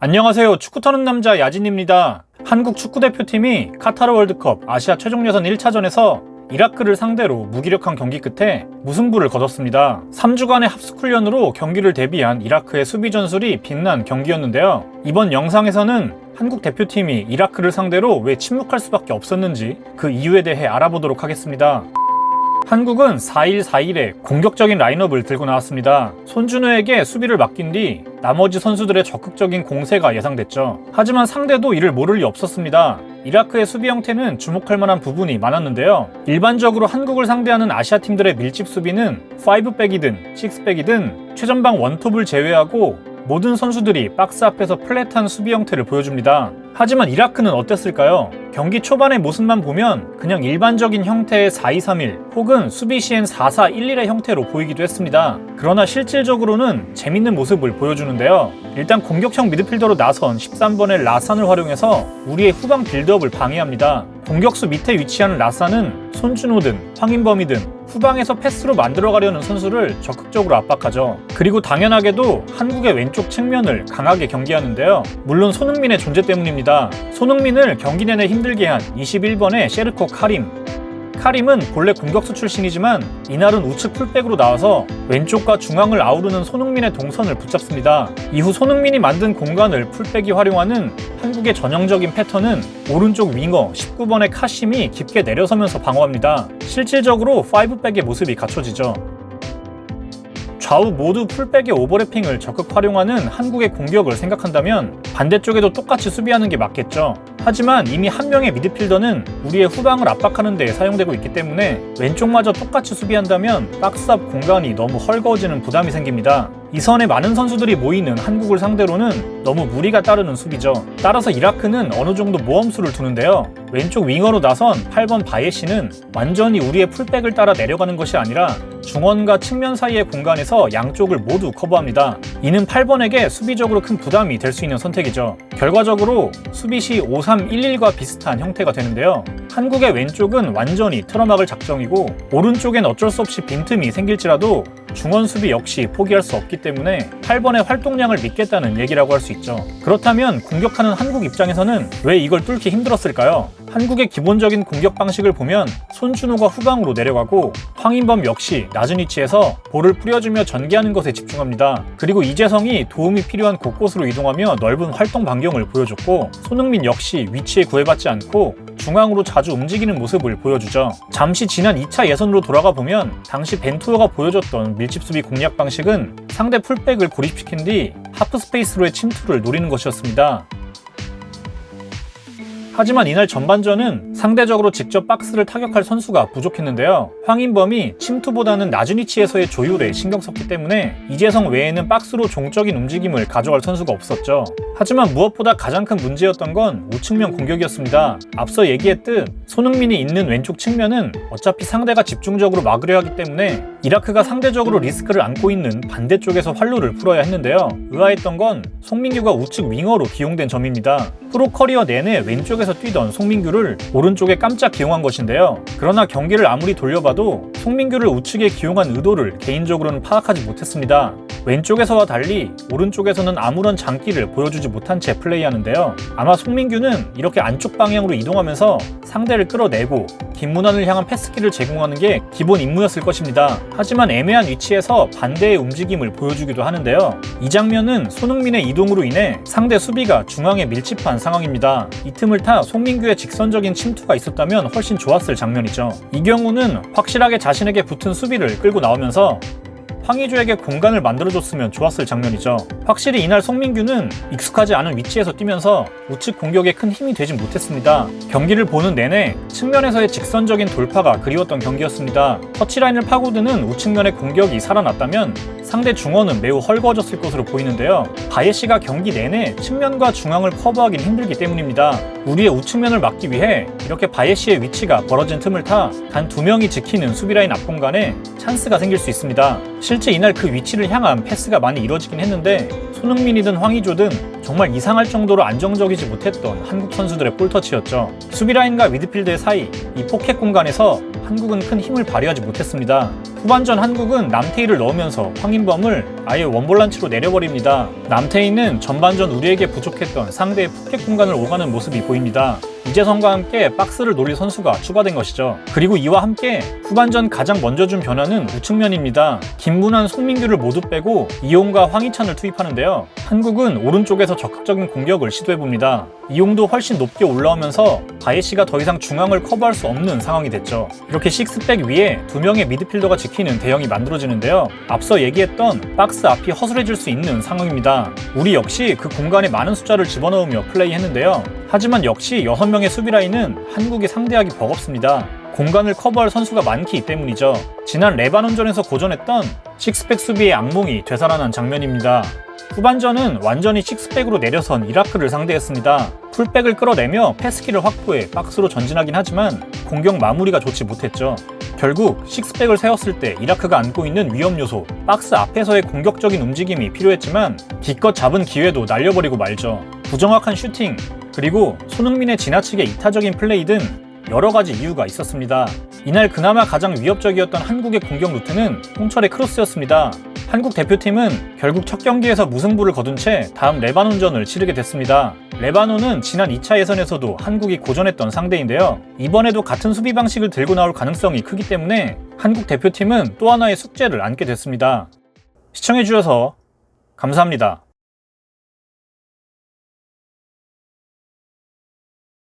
안녕하세요. 축구 터는 남자 야진입니다. 한국 축구대표팀이 카타르 월드컵 아시아 최종 예선 1차전에서 이라크를 상대로 무기력한 경기 끝에 무승부를 거뒀습니다. 3주간의 합숙훈련으로 경기를 대비한 이라크의 수비 전술이 빛난 경기였는데요. 이번 영상에서는 한국 대표팀이 이라크를 상대로 왜 침묵할 수밖에 없었는지 그 이유에 대해 알아보도록 하겠습니다. 한국은 4-1-4-1의 공격적인 라인업을 들고 나왔습니다. 손준호에게 수비를 맡긴 뒤 나머지 선수들의 적극적인 공세가 예상됐죠. 하지만 상대도 이를 모를 리 없었습니다. 이라크의 수비 형태는 주목할 만한 부분이 많았는데요. 일반적으로 한국을 상대하는 아시아 팀들의 밀집 수비는 5백이든 6백이든 최전방 원톱을 제외하고 모든 선수들이 박스 앞에서 플랫한 수비 형태를 보여줍니다. 하지만 이라크는 어땠을까요? 경기 초반의 모습만 보면 그냥 일반적인 형태의 4-2-3-1 혹은 수비 시엔 4-4-1-1의 형태로 보이기도 했습니다. 그러나 실질적으로는 재밌는 모습을 보여주는데요. 일단 공격형 미드필더로 나선 13번의 라산을 활용해서 우리의 후방 빌드업을 방해합니다. 공격수 밑에 위치하는 라산은 손준호든 황인범이든 후방에서 패스로 만들어가려는 선수를 적극적으로 압박하죠. 그리고 당연하게도 한국의 왼쪽 측면을 강하게 경기하는데요. 물론 손흥민의 존재 때문입니다. 손흥민을 경기 내내 힘들게 한 21번의 셰르코 카림은 본래 공격수 출신이지만 이날은 우측 풀백으로 나와서 왼쪽과 중앙을 아우르는 손흥민의 동선을 붙잡습니다. 이후 손흥민이 만든 공간을 풀백이 활용하는 한국의 전형적인 패턴은 오른쪽 윙어 19번의 카심이 깊게 내려서면서 방어합니다. 실질적으로 5백의 모습이 갖춰지죠. 좌우 모두 풀백의 오버래핑을 적극 활용하는 한국의 공격을 생각한다면 반대쪽에도 똑같이 수비하는 게 맞겠죠. 하지만 이미 한 명의 미드필더는 우리의 후방을 압박하는 데 사용되고 있기 때문에 왼쪽마저 똑같이 수비한다면 박스 앞 공간이 너무 헐거워지는 부담이 생깁니다. 이 선에 많은 선수들이 모이는 한국을 상대로는 너무 무리가 따르는 수비죠. 따라서 이라크는 어느 정도 모험수를 두는데요. 왼쪽 윙어로 나선 8번 바예시는 완전히 우리의 풀백을 따라 내려가는 것이 아니라 중원과 측면 사이의 공간에서 양쪽을 모두 커버합니다. 이는 8번에게 수비적으로 큰 부담이 될 수 있는 선택이죠. 결과적으로 수비 시 5-3-1-1과 비슷한 형태가 되는데요. 한국의 왼쪽은 완전히 틀어막을 작정이고 오른쪽엔 어쩔 수 없이 빈틈이 생길지라도 중원 수비 역시 포기할 수 없기 때문에 8번의 활동량을 믿겠다는 얘기라고 할 수 있죠. 그렇다면 공격하는 한국 입장에서는 왜 이걸 뚫기 힘들었을까요? 한국의 기본적인 공격 방식을 보면 손준호가 후방으로 내려가고 황인범 역시 낮은 위치에서 볼을 뿌려주며 전개하는 것에 집중합니다. 그리고 이재성이 도움이 필요한 곳곳으로 이동하며 넓은 활동 반경을 보여줬고 손흥민 역시 위치에 구애받지 않고 중앙으로 자주 움직이는 모습을 보여주죠. 잠시 지난 2차 예선으로 돌아가 보면 당시 벤투어가 보여줬던 밀집 수비 공략 방식은 상대 풀백을 고립시킨 뒤 하프 스페이스로의 침투를 노리는 것이었습니다. 하지만 이날 전반전은 상대적으로 직접 박스를 타격할 선수가 부족했는데요. 황인범이 침투보다는 낮은 위치에서의 조율에 신경 썼기 때문에 이재성 외에는 박스로 종적인 움직임을 가져갈 선수가 없었죠. 하지만 무엇보다 가장 큰 문제였던 건 우측면 공격이었습니다. 앞서 얘기했듯 손흥민이 있는 왼쪽 측면은 어차피 상대가 집중적으로 막으려 하기 때문에 이라크가 상대적으로 리스크를 안고 있는 반대쪽에서 활로를 풀어야 했는데요. 의아했던 건 송민규가 우측 윙어로 기용된 점입니다. 프로 커리어 내내 왼쪽에서 뛰던 송민규를 오른쪽에 깜짝 기용한 것인데요. 그러나 경기를 아무리 돌려봐도 송민규를 우측에 기용한 의도를 개인적으로는 파악하지 못했습니다. 왼쪽에서와 달리 오른쪽에서는 아무런 장기를 보여주지 못한 채 플레이하는데요. 아마 송민규는 이렇게 안쪽 방향으로 이동하면서 상대를 끌어내고 김문환을 향한 패스키를 제공하는 게 기본 임무였을 것입니다. 하지만 애매한 위치에서 반대의 움직임을 보여주기도 하는데요. 이 장면은 손흥민의 이동으로 인해 상대 수비가 중앙에 밀집한 상황입니다. 이 틈을 타 송민규의 직선적인 침투가 있었다면 훨씬 좋았을 장면이죠. 이 경우는 확실하게 자신에게 붙은 수비를 끌고 나오면서 황의조에게 공간을 만들어줬으면 좋았을 장면이죠. 확실히 이날 송민규는 익숙하지 않은 위치에서 뛰면서 우측 공격에 큰 힘이 되진 못했습니다. 경기를 보는 내내 측면에서의 직선적인 돌파가 그리웠던 경기였습니다. 터치라인을 파고드는 우측면의 공격이 살아났다면 상대 중원은 매우 헐거워졌을 것으로 보이는데요. 바예시가 경기 내내 측면과 중앙을 커버하긴 힘들기 때문입니다. 우리의 우측면을 막기 위해 이렇게 바예시의 위치가 벌어진 틈을 타 단 2명이 지키는 수비라인 앞 공간에 찬스가 생길 수 있습니다. 실제 이날 그 위치를 향한 패스가 많이 이뤄지긴 했는데 손흥민이든 황의조든 정말 이상할 정도로 안정적이지 못했던 한국 선수들의 볼터치였죠. 수비라인과 미드필드의 사이 이 포켓 공간에서 한국은 큰 힘을 발휘하지 못했습니다. 후반전 한국은 남태희를 넣으면서 황인범을 아예 원볼란치로 내려버립니다. 남태희는 전반전 우리에게 부족했던 상대의 포켓 공간을 오가는 모습이 보입니다. 이재성과 함께 박스를 노릴 선수가 추가된 것이죠. 그리고 이와 함께 후반전 가장 먼저 준 변화는 우측면입니다. 김문환, 송민규를 모두 빼고 이용과 황희찬을 투입하는데요. 한국은 오른쪽에서 적극적인 공격을 시도해봅니다. 이용도 훨씬 높게 올라오면서 바예시가 더 이상 중앙을 커버할 수 없는 상황이 됐죠. 이렇게 식스백 위에 2명의 미드필더가 지키는 대형이 만들어지는데요. 앞서 얘기했던 박스 앞이 허술해질 수 있는 상황입니다. 우리 역시 그 공간에 많은 숫자를 집어넣으며 플레이했는데요. 하지만 역시 6명의 수비 라인은 한국이 상대하기 버겁습니다. 공간을 커버할 선수가 많기 때문이죠. 지난 레바논전에서 고전했던 식스백 수비의 악몽이 되살아난 장면입니다. 후반전은 완전히 식스백으로 내려선 이라크를 상대했습니다. 풀백을 끌어내며 패스키를 확보해 박스로 전진하긴 하지만 공격 마무리가 좋지 못했죠. 결국 식스백을 세웠을 때 이라크가 안고 있는 위험 요소, 박스 앞에서의 공격적인 움직임이 필요했지만 기껏 잡은 기회도 날려버리고 말죠. 부정확한 슈팅, 그리고 손흥민의 지나치게 이타적인 플레이 등 여러 가지 이유가 있었습니다. 이날 그나마 가장 위협적이었던 한국의 공격 루트는 홍철의 크로스였습니다. 한국 대표팀은 결국 첫 경기에서 무승부를 거둔 채 다음 레바논전을 치르게 됐습니다. 레바논은 지난 2차 예선에서도 한국이 고전했던 상대인데요. 이번에도 같은 수비 방식을 들고 나올 가능성이 크기 때문에 한국 대표팀은 또 하나의 숙제를 안게 됐습니다. 시청해주셔서 감사합니다.